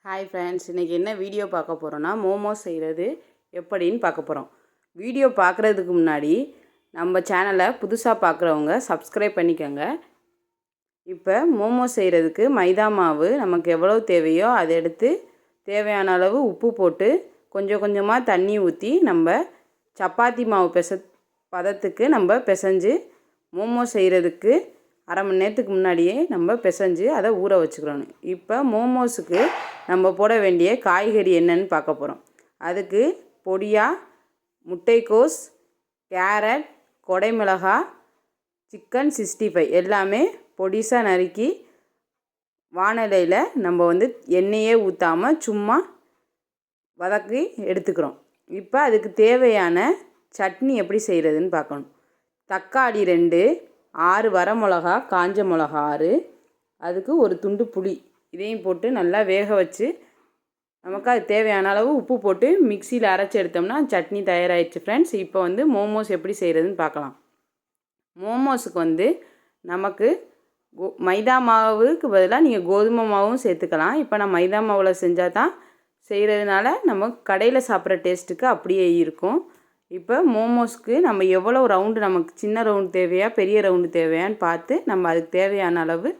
Hi friends, இன்றைக்கி என்ன video பார்க்க போகிறோன்னா மோமோஸ் செய்கிறது எப்படின்னு பார்க்க போகிறோம். வீடியோ பார்க்குறதுக்கு முன்னாடி நம்ம சேனலை புதுசாக பார்க்குறவங்க சப்ஸ்கிரைப் பண்ணிக்கோங்க. இப்போ மோமோஸ் செய்கிறதுக்கு மைதா மாவு நமக்கு எவ்வளோ தேவையோ அதை எடுத்து தேவையான அளவு உப்பு போட்டு கொஞ்சம் கொஞ்சமாக தண்ணி ஊற்றி நம்ம சப்பாத்தி மாவு பதத்துக்கு நம்ம பிசைஞ்சு மோமோஸ் செய்கிறதுக்கு அரை மணி நேரத்துக்கு முன்னாடியே நம்ம பிசைஞ்சு அதை ஊற வச்சுக்கிறோம். இப்போ மோமோஸுக்கு நம்ம போட வேண்டிய காய்கறி என்னன்னு பார்க்க போகிறோம். அதுக்கு பொடியாக முட்டைக்கோஸ், கேரட், கொடைமிளகாய், சிக்கன் 65 எல்லாமே பொடிசாக நறுக்கி வானிலையில் நம்ம எண்ணெயே ஊற்றாமல் சும்மா வதக்கி எடுத்துக்கிறோம். இப்போ அதுக்கு தேவையான சட்னி எப்படி செய்கிறதுன்னு பார்க்கணும். தக்காளி 2, 6 வரமிளகா, காஞ்ச மிளகா 6, அதுக்கு ஒரு துண்டு புளி, இதையும் போட்டு நல்லா வேக வச்சு நமக்கு அது தேவையான அளவு உப்பு போட்டு மிக்சியில் அரைச்சி எடுத்தோம்னா சட்னி தயாராகிடுச்சு ஃப்ரெண்ட்ஸ். இப்போ மோமோஸ் எப்படி செய்கிறதுன்னு பார்க்கலாம். மோமோஸுக்கு நமக்கு மைதா மாவுக்கு பதிலாக நீங்கள் கோதுமை மாவும் சேர்த்துக்கலாம். இப்போ நான் மைதா மாவில் செஞ்சால் தான் செய்கிறதுனால நம்ம கடையில் சாப்பிட்ற டேஸ்ட்டுக்கு அப்படியே இருக்கும். இப்போ மோமோஸ்க்கு நம்ம எவ்வளோ ரவுண்டு, நமக்கு சின்ன ரவுண்டு தேவையா பெரிய ரவுண்டு தேவையான்னு பார்த்து நம்ம அதுக்கு தேவையான அளவு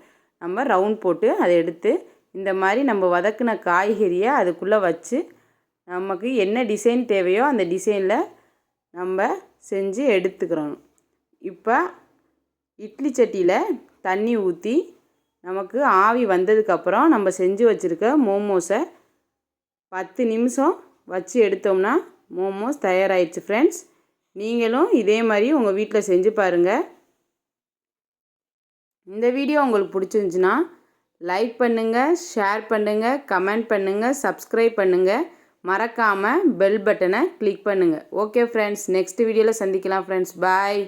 நம்ம ரவுண்ட் போட்டு அதை எடுத்து இந்த மாதிரி நம்ம வதக்கின காய்கறியை அதுக்குள்ளே வச்சு நமக்கு என்ன டிசைன் தேவையோ அந்த டிசைனில் நம்ம செஞ்சு எடுத்துக்கிறோம். இப்போ இட்லி சட்டியில் தண்ணி ஊற்றி நமக்கு ஆவி வந்ததுக்கப்புறம் நம்ம செஞ்சு வச்சுருக்க மோமோஸை 10 நிமிஷம் வச்சு எடுத்தோம்னா மோமோஸ் தயாராகிடுச்சு ஃப்ரெண்ட்ஸ். நீங்களும் இதே மாதிரி உங்கள் வீட்டில் செஞ்சு பாருங்கள். இந்த வீடியோ உங்களுக்கு பிடிச்சிருந்துச்சுன்னா லைக் பண்ணுங்கள், ஷேர் பண்ணுங்கள், கமெண்ட் பண்ணுங்கள், சப்ஸ்கிரைப் பண்ணுங்கள். மறக்காமல் பெல் பட்டனை கிளிக் பண்ணுங்கள். ஓகே ஃப்ரெண்ட்ஸ், நெக்ஸ்ட் வீடியோவில் சந்திக்கலாம் ஃப்ரெண்ட்ஸ். பாய்.